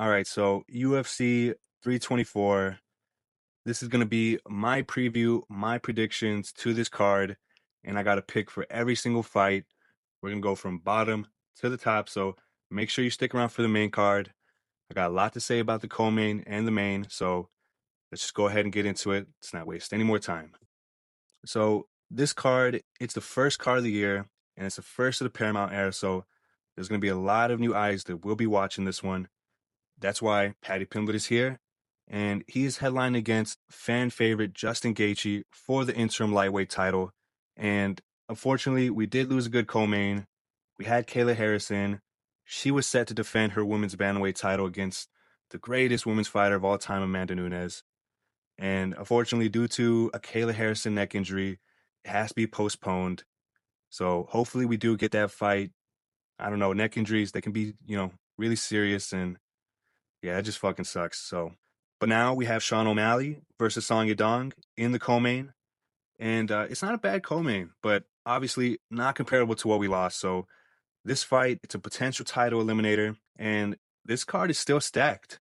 All right, so UFC 324. This is going to be my preview, my predictions to this card, and I got a pick for every single fight. We're going to go from bottom to the top, so make sure you stick around for the main card. I got a lot to say about the co-main and the main, so let's just go ahead and get into it. Let's not waste any more time. So this card, it's the first card of the year, and it's the first of the Paramount era, so there's going to be a lot of new eyes that will be watching this one. That's why Paddy Pimblett is here, and he is headlining against fan favorite Justin Gaethje for the interim lightweight title. And unfortunately, we did lose a good co-main. We had Kayla Harrison. She was set to defend her women's bantamweight title against the greatest women's fighter of all time, Amanda Nunes. And unfortunately, due to a Kayla Harrison neck injury, it has to be postponed. So hopefully we do get that fight. I don't know, neck injuries, they can be, really serious, and yeah, it just fucking sucks. So, but now we have Sean O'Malley versus Song Yadong in the co-main, and it's not a bad co-main, but obviously not comparable to what we lost. So this fight, it's a potential title eliminator, and this card is still stacked.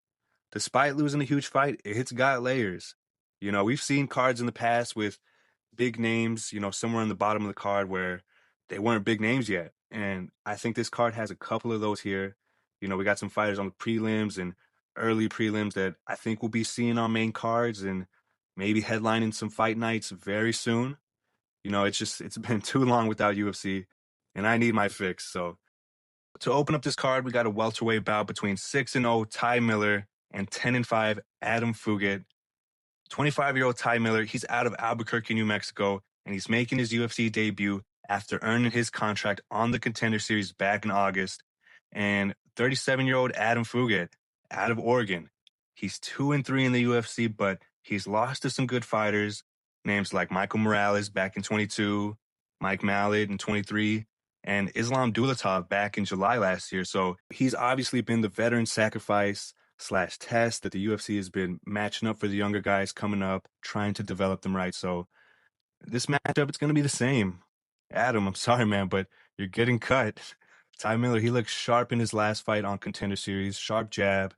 Despite losing a huge fight, it's got layers. We've seen cards in the past with big names, somewhere on the bottom of the card where they weren't big names yet. And I think this card has a couple of those here. We got some fighters on the prelims and early prelims that I think we'll be seeing on main cards and maybe headlining some fight nights very soon. It's been too long without UFC, and I need my fix. So to open up this card, we got a welterweight bout between 6-0 Ty Miller and 10-5 Adam Fugit. 25-year-old Ty Miller, he's out of Albuquerque, New Mexico, and he's making his UFC debut after earning his contract on the Contender Series back in August. And 37-year-old Adam Fugit, out of Oregon, he's 2-3 in the UFC, but he's lost to some good fighters, names like Michael Morales back in 22, Mike Mallet in 23, and Islam Dulatov back in July last year. So he's obviously been the veteran sacrifice / test that the UFC has been matching up for the younger guys coming up, trying to develop them right. So this matchup, it's going to be the same. Adam, I'm sorry, man, but you're getting cut. Ty Miller, he looked sharp in his last fight on Contender Series. Sharp jab,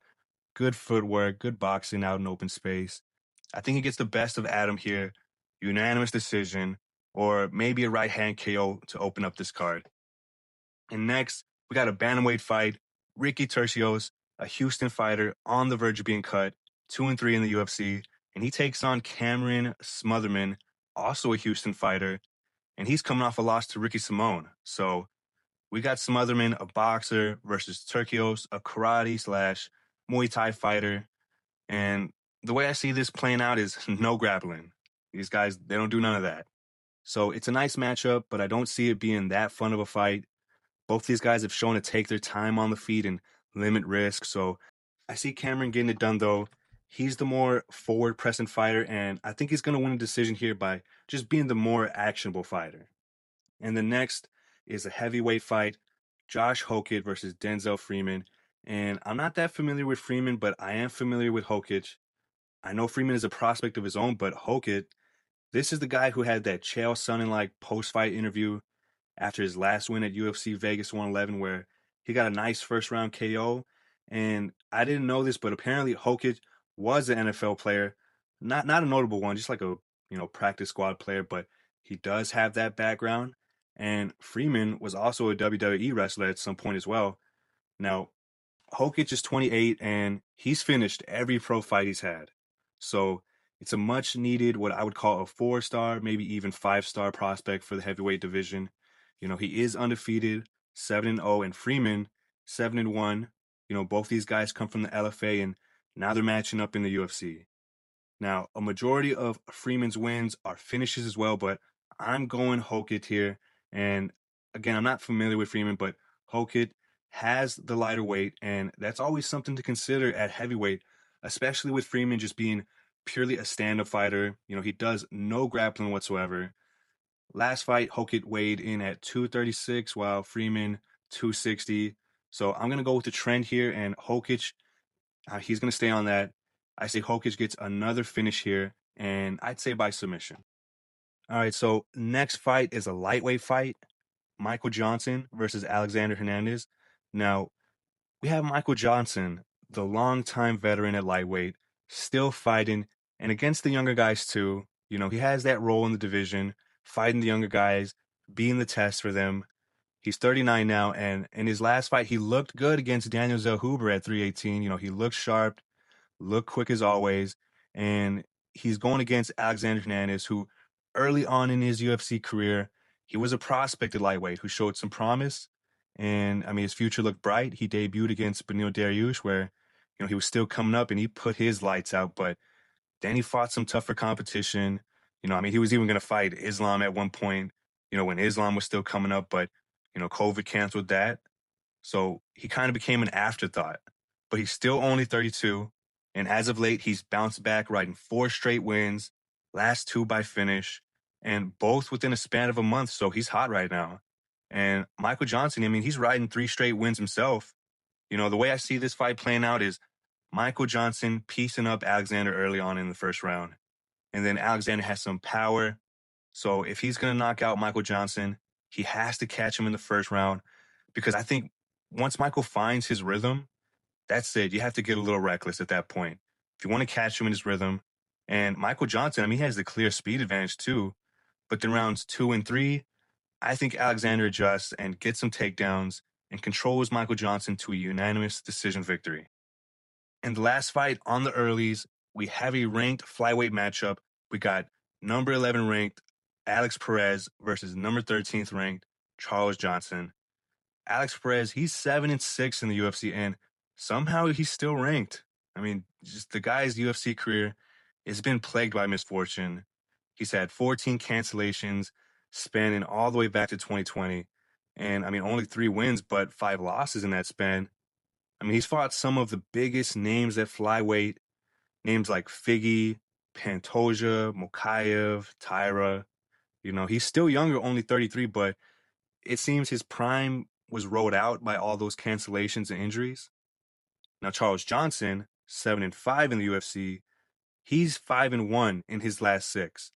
good footwork, good boxing out in open space. I think he gets the best of Adam here. Unanimous decision, or maybe a right hand KO to open up this card. And next, we got a bantamweight fight. Ricky Tercios, a Houston fighter on the verge of being cut, 2-3 in the UFC, and he takes on Cameron Smotherman, also a Houston fighter, and he's coming off a loss to Ricky Simone. So we got Smotherman, a boxer, versus Tercios, a karate / Muay Thai fighter. And the way I see this playing out is no grappling. These guys, they don't do none of that. So it's a nice matchup, but I don't see it being that fun of a fight. Both these guys have shown to take their time on the feet and limit risk. So I see Cameron getting it done, though. He's the more forward-pressing fighter, and I think he's going to win a decision here by just being the more actionable fighter. And the next is a heavyweight fight, Josh Hokit versus Denzel Freeman. And I'm not that familiar with Freeman, but I am familiar with Hokit. I know Freeman is a prospect of his own, but Hokit, this is the guy who had that Chael Sonnen-like post-fight interview after his last win at UFC Vegas 111, where he got a nice first round KO. And I didn't know this, but apparently Hokit was an NFL player, not a notable one, just like a practice squad player, but he does have that background. And Freeman was also a WWE wrestler at some point as well. Now, Hokit is 28 and he's finished every pro fight he's had. So it's a much needed, what I would call a 4-star, maybe even 5-star prospect for the heavyweight division. He is undefeated, 7-0, and Freeman, 7-1. Both these guys come from the LFA, and now they're matching up in the UFC. Now, a majority of Freeman's wins are finishes as well, but I'm going Hokit here. And again, I'm not familiar with Freeman, but Hokit has the lighter weight, and that's always something to consider at heavyweight, especially with Freeman just being purely a stand-up fighter. He does no grappling whatsoever. Last fight, Hokit weighed in at 236, while Freeman 260. So I'm going to go with the trend here, and Hokit, he's going to stay on that. I say Hokit gets another finish here, and I'd say by submission. All right, so next fight is a lightweight fight, Michael Johnson versus Alexander Hernandez. Now, we have Michael Johnson, the longtime veteran at lightweight, still fighting, and against the younger guys too. He has that role in the division, fighting the younger guys, being the test for them. He's 39 now, and in his last fight, he looked good against Daniel Zellhuber at 318. He looked sharp, looked quick as always, and he's going against Alexander Hernandez, who early on in his UFC career, he was a prospect at lightweight who showed some promise, and I mean his future looked bright. He debuted against Beneil Dariush, where he was still coming up and he put his lights out, but then he fought some tougher competition. I mean he was even going to fight Islam at one point. When Islam was still coming up, but COVID canceled that. So he kind of became an afterthought, but he's still only 32. And as of late, he's bounced back, riding 4 straight wins, last 2 by finish, and both within a span of a month. So he's hot right now. And Michael Johnson, I mean, he's riding 3 straight wins himself. The way I see this fight playing out is Michael Johnson piecing up Alexander early on in the first round. And then Alexander has some power. So if he's going to knock out Michael Johnson, he has to catch him in the first round because I think once Michael finds his rhythm, that's it. You have to get a little reckless at that point. If you want to catch him in his rhythm, and Michael Johnson, I mean, he has the clear speed advantage too. But then rounds 2 and 3, I think Alexander adjusts and gets some takedowns and controls Michael Johnson to a unanimous decision victory. In the last fight on the earlies, we have a ranked flyweight matchup. We got number 11 ranked Alex Perez versus number 13th ranked Charles Johnson. Alex Perez, he's 7-6 in the UFC, and somehow he's still ranked. I mean, just the guy's UFC career has been plagued by misfortune. He's had 14 cancellations, spanning all the way back to 2020. And I mean, only 3 wins, but 5 losses in that span. I mean, he's fought some of the biggest names at flyweight, names like Figgy, Pantoja, Mokaev, Tyra. He's still younger, only 33, but it seems his prime was rode out by all those cancellations and injuries. Now, Charles Johnson, 7-5 in the UFC, he's 5-1 in his last 6.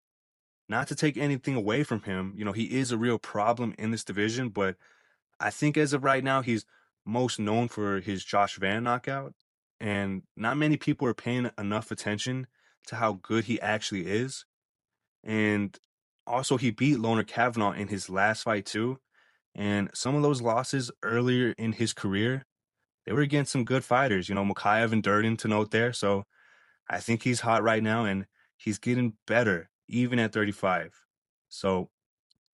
Not to take anything away from him, he is a real problem in this division, but I think as of right now, he's most known for his Josh Van knockout. And not many people are paying enough attention to how good he actually is. And also, he beat Loner Kavanaugh in his last fight, too. And some of those losses earlier in his career, they were against some good fighters, Mokaev and Durden to note there. So I think he's hot right now and he's getting better, even at 35. So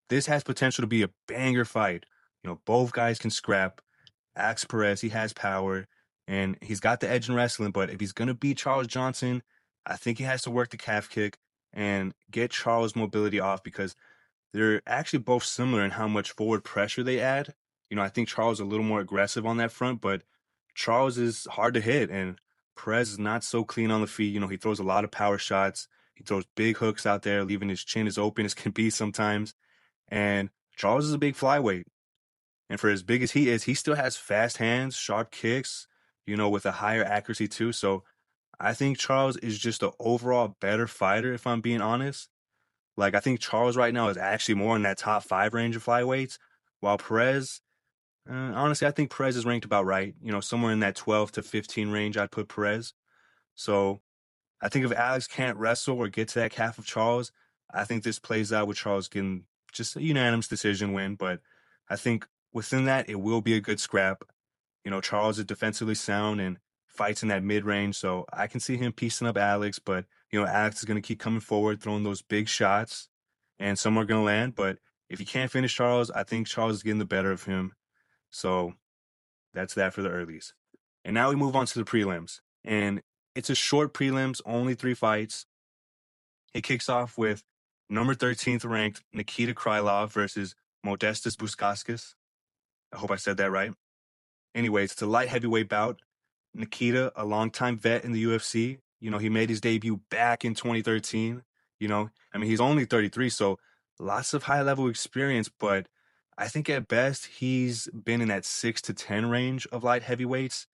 this has potential to be a banger fight. Both guys can scrap. Alex Perez, he has power and he's got the edge in wrestling, but if he's going to beat Charles Johnson, I think he has to work the calf kick and get Charles' mobility off because they're actually both similar in how much forward pressure they add. I think Charles is a little more aggressive on that front, but Charles is hard to hit, and Perez is not so clean on the feet. He throws a lot of power shots. He throws big hooks out there, leaving his chin as open as can be sometimes. And Charles is a big flyweight. And for as big as he is, he still has fast hands, sharp kicks, with a higher accuracy too. So I think Charles is just an overall better fighter, if I'm being honest. Like, I think Charles right now is actually more in that top 5 range of flyweights, while Perez, honestly, I think Perez is ranked about right. Somewhere in that 12 to 15 range, I'd put Perez. So I think if Alex can't wrestle or get to that calf of Charles, I think this plays out with Charles getting just a unanimous decision win. But I think within that, it will be a good scrap. Charles is defensively sound and fights in that mid-range, so I can see him piecing up Alex, but, Alex is going to keep coming forward, throwing those big shots, and some are going to land. But if he can't finish Charles, I think Charles is getting the better of him. So that's that for the earlies. And now we move on to the prelims. And it's a short prelims, only 3 fights. It kicks off with number 13th ranked Nikita Krylov versus Modestas Bukauskas. I hope I said that right. Anyways, it's a light heavyweight bout. Nikita, a longtime vet in the UFC, he made his debut back in 2013. I mean, he's only 33, so lots of high-level experience, but I think at best he's been in that 6 to 10 range of light heavyweights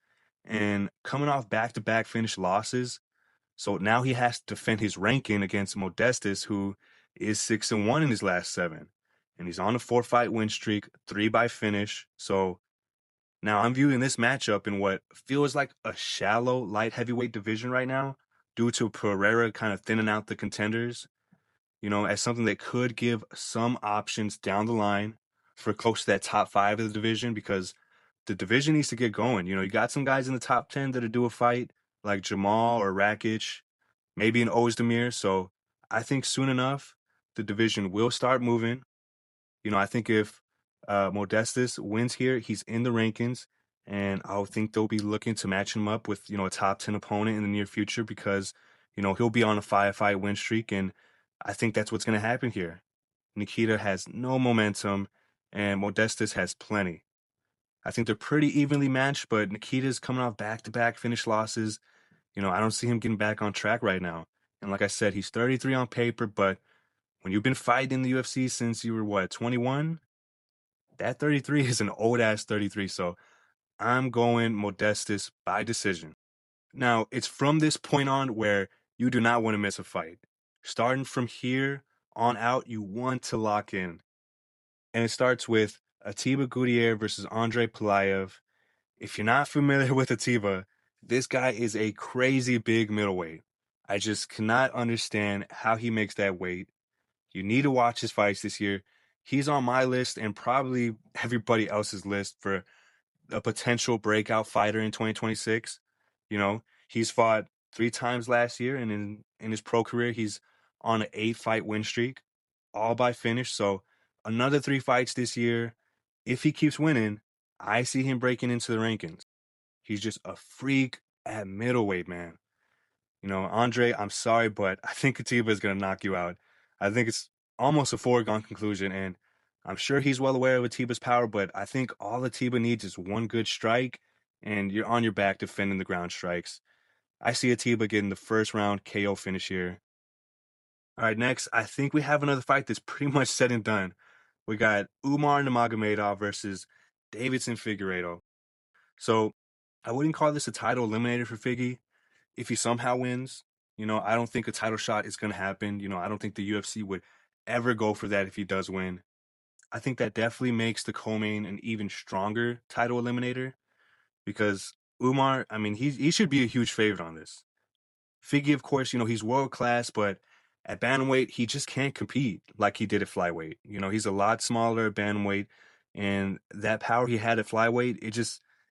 and coming off back-to-back finish losses. So now he has to defend his ranking against Modestas, who is 6-1 in his last 7. And he's on a 4-fight win streak, 3 by finish. So Now, I'm viewing this matchup in what feels like a shallow light heavyweight division right now due to Pereira kind of thinning out the contenders, as something that could give some options down the line for close to that top five of the division because the division needs to get going. You got some guys in the top 10 that are due a fight, like Jamal or Rakic, maybe an Ozdemir. So I think soon enough, the division will start moving. I think if Modestus wins here, he's in the rankings, and I think they'll be looking to match him up with, a top 10 opponent in the near future because, he'll be on a five-fight win streak, and I think that's what's going to happen here. Nikita has no momentum, and Modestus has plenty. I think they're pretty evenly matched, but Nikita's coming off back-to-back finish losses. I don't see him getting back on track right now. And like I said, he's 33 on paper, but when you've been fighting in the UFC since you were, what, 21? That 33 is an old ass 33. So I'm going Modestus by decision. Now, it's from this point on where you do not want to miss a fight. Starting from here on out, you want to lock in. And it starts with Atiba Gutierrez versus Andre Pelayev. If you're not familiar with Atiba, this guy is a crazy big middleweight. I just cannot understand how he makes that weight. You need to watch his fights this year. He's on my list and probably everybody else's list for a potential breakout fighter in 2026. He's fought 3 times last year, and in his pro career, he's on an 8-fight win streak, all by finish. So another 3 fights this year. If he keeps winning, I see him breaking into the rankings. He's just a freak at middleweight, man. Andre, I'm sorry, but I think Katiba is going to knock you out. I think it's almost a foregone conclusion, and I'm sure he's well aware of Atiba's power, but I think all Atiba needs is one good strike, and you're on your back defending the ground strikes. I see Atiba getting the first round KO finish here. All right, next, I think we have another fight that's pretty much said and done. We got Umar Nurmagomedov versus Davidson Figueiredo. So I wouldn't call this a title eliminator for Figgy. If he somehow wins, I don't think a title shot is going to happen. I don't think the UFC would ever go for that if he does win. I think that definitely makes the co-main an even stronger title eliminator because Umar, I mean, he should be a huge favorite on this. Figgy, of course, he's world class, but at bantamweight, he just can't compete like he did at flyweight. He's a lot smaller at bantamweight, and that power he had at flyweight,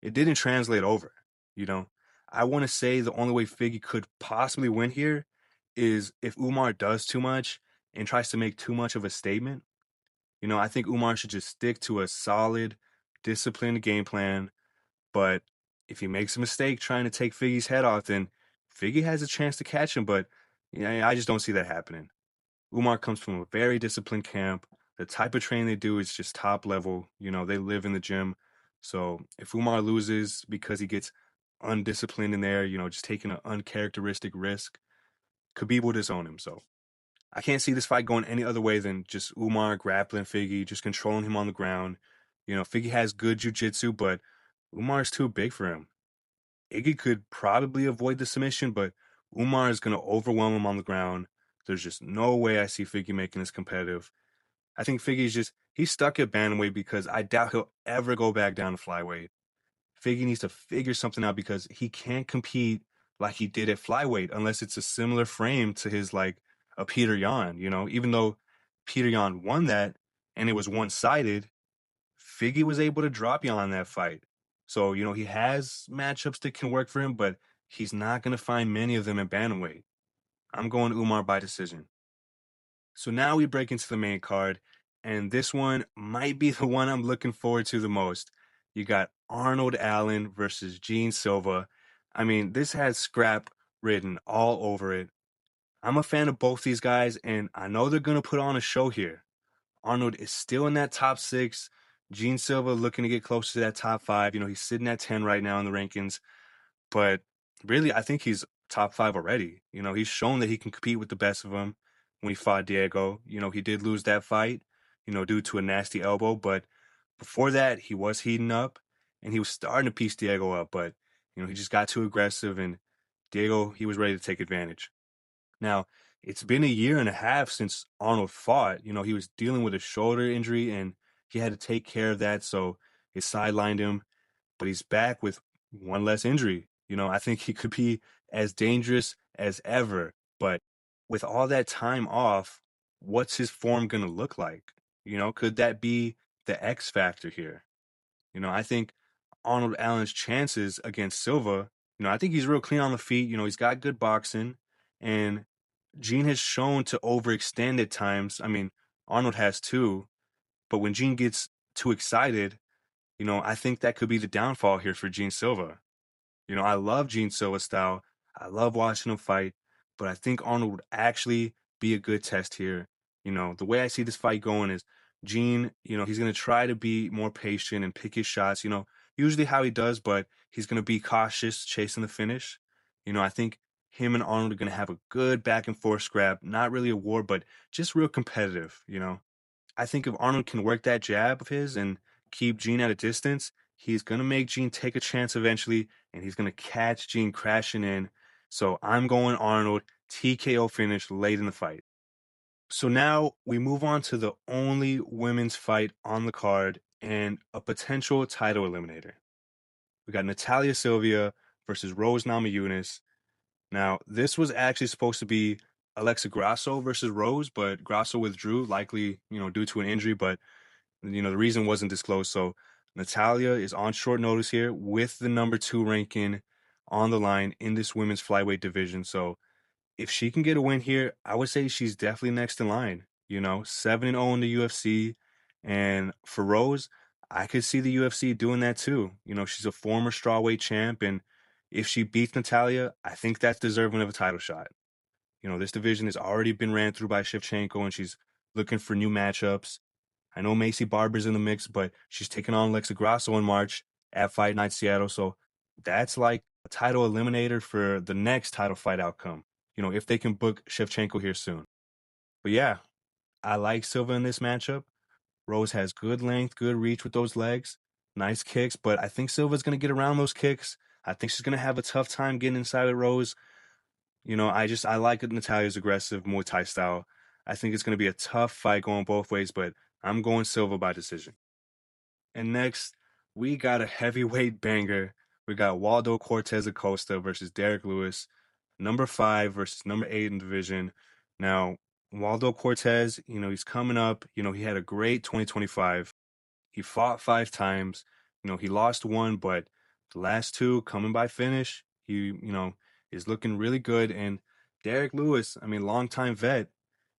it didn't translate over. You know, I want to say the only way Figgy could possibly win here is if Umar does too much and tries to make too much of a statement. I think Umar should just stick to a solid, disciplined game plan. But if he makes a mistake trying to take Figgy's head off, then Figgy has a chance to catch him. But I just don't see that happening. Umar comes from a very disciplined camp. The type of training they do is just top level. They live in the gym. So if Umar loses because he gets undisciplined in there, just taking an uncharacteristic risk, Khabib will disown him. So I can't see this fight going any other way than just Umar grappling Figgy, just controlling him on the ground. Figgy has good jiu-jitsu, but Umar's too big for him. Iggy could probably avoid the submission, but Umar is going to overwhelm him on the ground. There's just no way I see Figgy making this competitive. I think he's stuck at bantamweight because I doubt he'll ever go back down to flyweight. Figgy needs to figure something out because he can't compete like he did at flyweight unless it's a similar frame to his like a Peter Yan, even though Peter Yan won that and it was one-sided, Figgy was able to drop Yan in that fight. So, he has matchups that can work for him, but he's not going to find many of them at bantamweight. I'm going Umar by decision. So now we break into the main card, and this one might be the one I'm looking forward to the most. You got Arnold Allen versus Gene Silva. I mean, this has scrap written all over it. I'm a fan of both these guys, and I know they're going to put on a show here. Arnold is still in that top 6. Gene Silva looking to get closer to that top 5. He's sitting at 10 right now in the rankings. But really, I think he's top 5 already. He's shown that he can compete with the best of them when he fought Diego. He did lose that fight, due to a nasty elbow. But before that, he was heating up and he was starting to piece Diego up. But, he just got too aggressive and Diego, he was ready to take advantage. Now, it's been a year and a half since Arnold fought. He was dealing with a shoulder injury and he had to take care of that. So it sidelined him. but he's back with one less injury. I think he could be as dangerous as ever. But with all that time off, what's his form going to look like? Could that be the X factor here? I think Arnold Allen's chances against Silva, I think he's real clean on the feet. He's got good boxing, and Gene has shown to overextend at times. I mean, Arnold has too, but when Gene gets too excited, I think that could be the downfall here for Gene Silva. I love Gene Silva's style. I love watching him fight, but I think Arnold would actually be a good test here. The way I see this fight going is Gene, he's going to try to be more patient and pick his shots, usually how he does, but he's going to be cautious chasing the finish. I think him and Arnold are going to have a good back and forth scrap, not really a war, but just real competitive. I think if Arnold can work that jab of his and keep Gene at a distance, he's going to make Gene take a chance eventually, and he's going to catch Gene crashing in. So I'm going Arnold, TKO finish late in the fight. So now we move on to the only women's fight on the card and a potential title eliminator. We got Natalia Silva versus Rose Namajunas. Now, this was actually supposed to be Alexa Grasso versus Rose, but Grasso withdrew, likely, due to an injury, but the reason wasn't disclosed. So Natalia is on short notice here with the number 2 ranking on the line in this women's flyweight division. So if she can get a win here, I would say she's definitely next in line. 7-0 in the UFC. And for Rose, I could see the UFC doing that too. She's a former strawweight champ, and if she beats Natalia, I think that's deserving of a title shot. This division has already been ran through by Shevchenko, and she's looking for new matchups. I know Macy Barber's in the mix, but she's taking on Alexa Grasso in March at Fight Night Seattle. So that's like a title eliminator for the next title fight outcome, if they can book Shevchenko here soon. But yeah, I like Silva in this matchup. Rose has good length, good reach with those legs, nice kicks, but I think Silva's going to get around those kicks. I think she's going to have a tough time getting inside of Rose. I like Natalia's aggressive Muay Thai style. I think it's going to be a tough fight going both ways, but I'm going Silva by decision. And next, we got a heavyweight banger. We got Waldo Cortez Acosta versus Derek Lewis, number 5 versus number 8 in division. Now, Waldo Cortez, he's coming up. He had a great 2025. He fought 5 times. He lost 1, but the last 2 coming by finish. He, is looking really good. And Derek Lewis, I mean, longtime vet.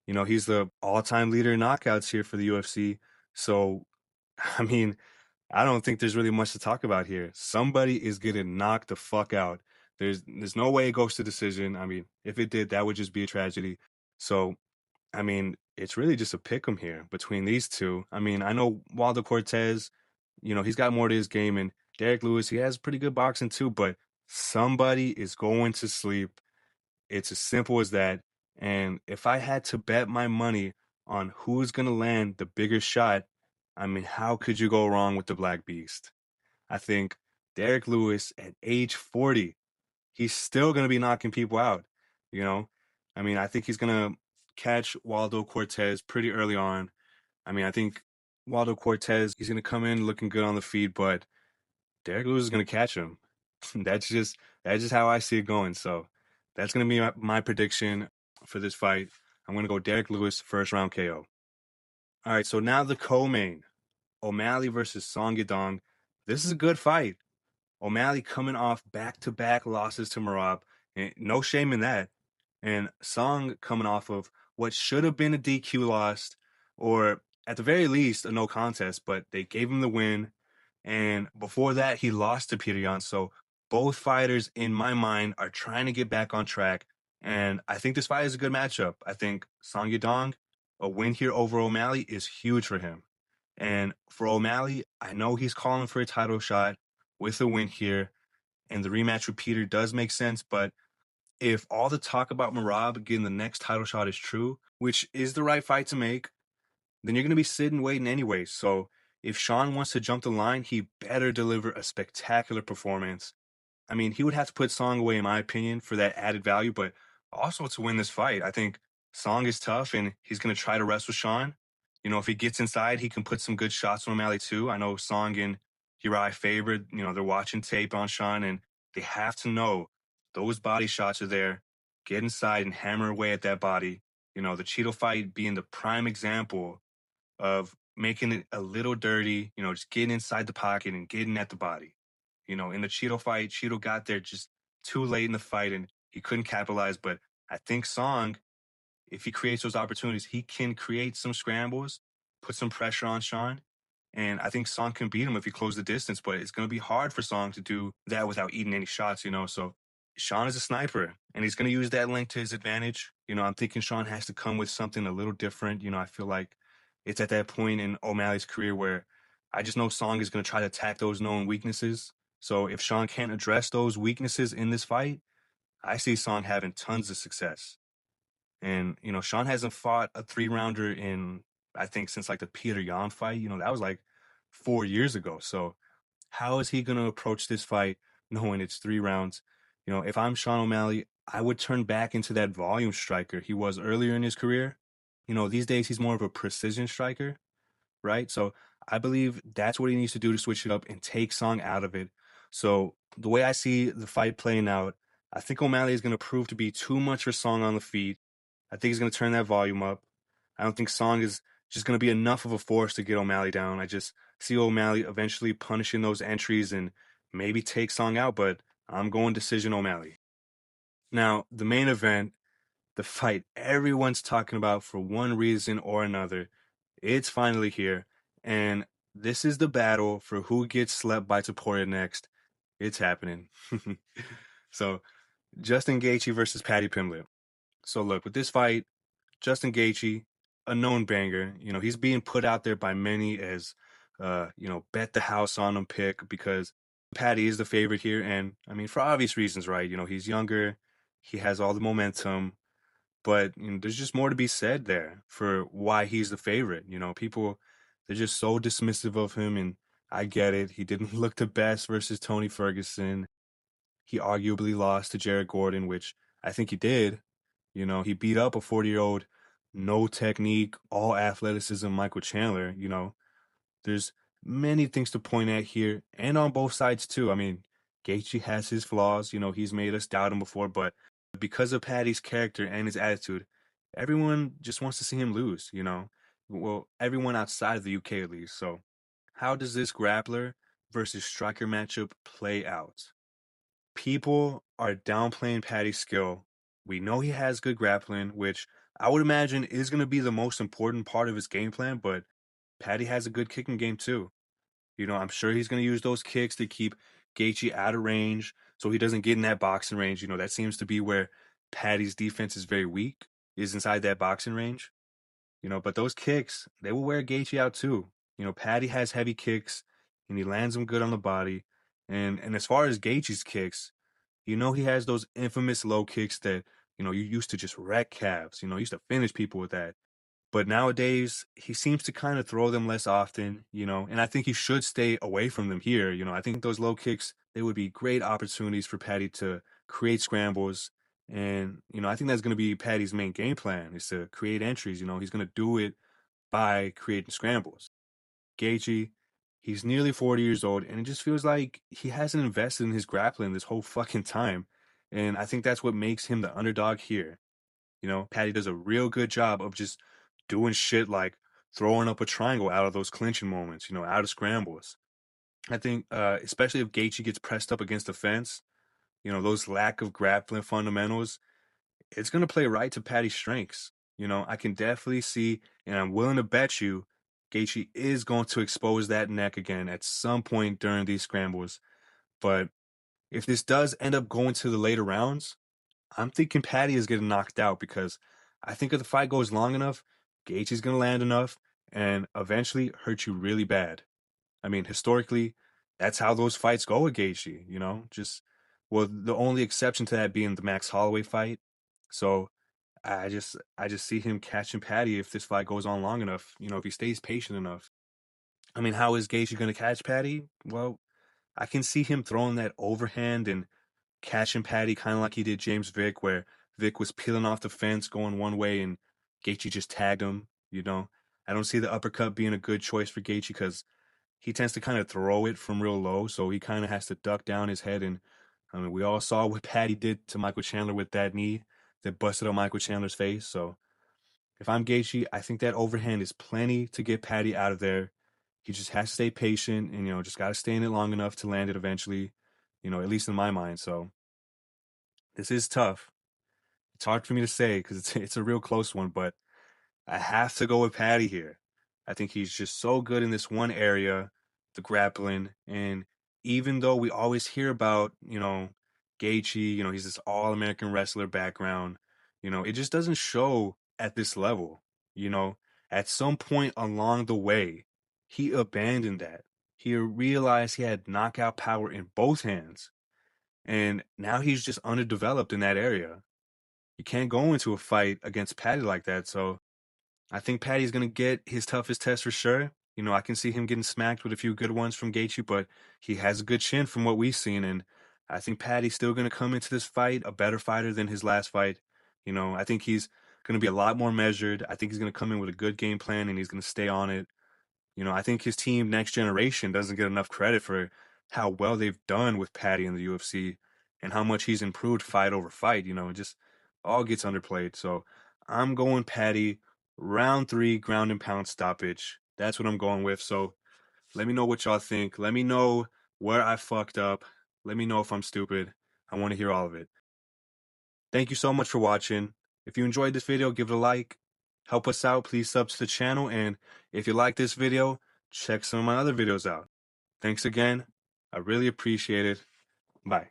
He's the all-time leader in knockouts here for the UFC. So, I mean, I don't think there's really much to talk about here. Somebody is getting knocked the fuck out. There's no way it goes to decision. I mean, if it did, that would just be a tragedy. So, I mean, it's really just a pick 'em here between these two. I mean, I know Waldo Cortez, he's got more to his game, and Derek Lewis, he has pretty good boxing too, but somebody is going to sleep. It's as simple as that. And if I had to bet my money on who's going to land the bigger shot, I mean, how could you go wrong with the Black Beast? I think Derek Lewis at age 40, he's still going to be knocking people out, you know? I mean, I think he's going to catch Waldo Cortez pretty early on. I mean, I think Waldo Cortez, he's going to come in looking good on the feet, but Derek Lewis is going to catch him. That's just how I see it going. So that's going to be my prediction for this fight. I'm going to go Derek Lewis first round KO. All right, so now the co-main, O'Malley versus Song Yadong. This is a good fight. O'Malley coming off back-to-back losses to Marab, and no shame in that. And Song coming off of what should have been a DQ loss, or at the very least a no contest, but they gave him the win. And before that, he lost to Peter Yan. So both fighters, in my mind, are trying to get back on track. And I think this fight is a good matchup. I think Song Yadong, a win here over O'Malley is huge for him. And for O'Malley, I know he's calling for a title shot with a win here. And the rematch with Peter does make sense. But if all the talk about Marab getting the next title shot is true, which is the right fight to make, then you're going to be sitting waiting anyway. So if Sean wants to jump the line, he better deliver a spectacular performance. I mean, he would have to put Song away, in my opinion, for that added value, but also to win this fight. I think Song is tough, and he's going to try to wrestle Sean. If he gets inside, he can put some good shots on O'Malley too. I know Song and Uriah Faber, they're watching tape on Sean, and they have to know those body shots are there. Get inside and hammer away at that body. The Cheeto fight being the prime example of making it a little dirty, just getting inside the pocket and getting at the body. In the Cheeto fight, Cheeto got there just too late in the fight and he couldn't capitalize. But I think Song, if he creates those opportunities, he can create some scrambles, put some pressure on Sean. And I think Song can beat him if he closes the distance, but it's going to be hard for Song to do that without eating any shots. So Sean is a sniper and he's going to use that length to his advantage. I'm thinking Sean has to come with something a little different. I feel like it's at that point in O'Malley's career where I just know Song is going to try to attack those known weaknesses. So if Sean can't address those weaknesses in this fight, I see Song having tons of success. And, Sean hasn't fought a 3-rounder in, I think, since like the Peter Yan fight. That was like 4 years ago. So how is he going to approach this fight knowing it's 3 rounds? If I'm Sean O'Malley, I would turn back into that volume striker he was earlier in his career. These days he's more of a precision striker, right? So I believe that's what he needs to do to switch it up and take Song out of it. So the way I see the fight playing out, I think O'Malley is going to prove to be too much for Song on the feet. I think he's going to turn that volume up. I don't think Song is just going to be enough of a force to get O'Malley down. I just see O'Malley eventually punishing those entries and maybe take Song out, but I'm going decision O'Malley. Now, the main event, the fight everyone's talking about for one reason or another, it's finally here. And this is the battle for who gets slept by Topuria next. It's happening. So, Justin Gaethje versus Paddy Pimblett. So look, with this fight, Justin Gaethje, a known banger. He's being put out there by many as, bet the house on him pick because Paddy is the favorite here. And I mean, for obvious reasons, right? He's younger, he has all the momentum, but there's just more to be said there for why he's the favorite. People, they're just so dismissive of him. And I get it. He didn't look the best versus Tony Ferguson. He arguably lost to Jared Gordon, which I think he did. He beat up a 40-year-old, no technique, all athleticism Michael Chandler. There's many things to point at here and on both sides too. I mean, Gaethje has his flaws. He's made us doubt him before, but because of Paddy's character and his attitude, everyone just wants to see him lose. Well, everyone outside of the UK at least. So, how does this grappler versus striker matchup play out? People are downplaying Paddy's skill. We know he has good grappling, which I would imagine is going to be the most important part of his game plan, but Paddy has a good kicking game too. I'm sure he's going to use those kicks to keep Gaethje out of range so he doesn't get in that boxing range. That seems to be where Paddy's defense is very weak, is inside that boxing range. But those kicks, they will wear Gaethje out too. Paddy has heavy kicks and he lands them good on the body. And as far as Gaethje's kicks, he has those infamous low kicks that, you used to just wreck calves. Used to finish people with that. But nowadays, he seems to kind of throw them less often, and I think he should stay away from them here. I think those low kicks, they would be great opportunities for Paddy to create scrambles. And, I think that's going to be Paddy's main game plan is to create entries. He's going to do it by creating scrambles. Gaethje, he's nearly 40 years old, and it just feels like he hasn't invested in his grappling this whole fucking time. And I think that's what makes him the underdog here. Paddy does a real good job of just doing shit like throwing up a triangle out of those clinching moments, out of scrambles. I think, especially if Gaethje gets pressed up against the fence, those lack of grappling fundamentals, it's going to play right to Paddy's strengths. I can definitely see, and I'm willing to bet you, Gaethje is going to expose that neck again at some point during these scrambles. But if this does end up going to the later rounds, I'm thinking Paddy is getting knocked out because I think if the fight goes long enough, Gaethje's going to land enough and eventually hurt you really bad. I mean, historically, that's how those fights go with Gaethje, well, the only exception to that being the Max Holloway fight. So I just see him catching Paddy if this fight goes on long enough, if he stays patient enough. I mean, how is Gaethje going to catch Paddy? Well, I can see him throwing that overhand and catching Paddy kind of like he did James Vick, where Vick was peeling off the fence going one way and Gaethje just tagged him. I don't see the uppercut being a good choice for Gaethje because he tends to kind of throw it from real low, so he kind of has to duck down his head. And I mean, we all saw what Paddy did to Michael Chandler with that knee that busted up Michael Chandler's face. So if I'm Gaethje, I think that overhand is plenty to get Paddy out of there. He just has to stay patient and, just got to stay in it long enough to land it eventually, at least in my mind. So this is tough. It's hard for me to say because it's a real close one, but I have to go with Paddy here. I think he's just so good in this one area, the grappling. And even though we always hear about, Gaethje, he's this all-American wrestler background, it just doesn't show at this level. You know, at some point along the way, he abandoned that. He realized he had knockout power in both hands. And now he's just underdeveloped in that area. You can't go into a fight against Paddy like that. So I think Paddy's going to get his toughest test for sure. I can see him getting smacked with a few good ones from Gaethje, but he has a good chin from what we've seen. And I think Paddy's still going to come into this fight a better fighter than his last fight. I think he's going to be a lot more measured. I think he's going to come in with a good game plan and he's going to stay on it. I think his team, Next Generation, doesn't get enough credit for how well they've done with Paddy in the UFC and how much he's improved fight over fight. It just all gets underplayed. So I'm going Paddy, round 3, ground and pound stoppage. That's what I'm going with. So let me know what y'all think. Let me know where I fucked up. Let me know if I'm stupid. I want to hear all of it. Thank you so much for watching. If you enjoyed this video, give it a like. Help us out. Please sub to the channel. And if you like this video, check some of my other videos out. Thanks again. I really appreciate it. Bye.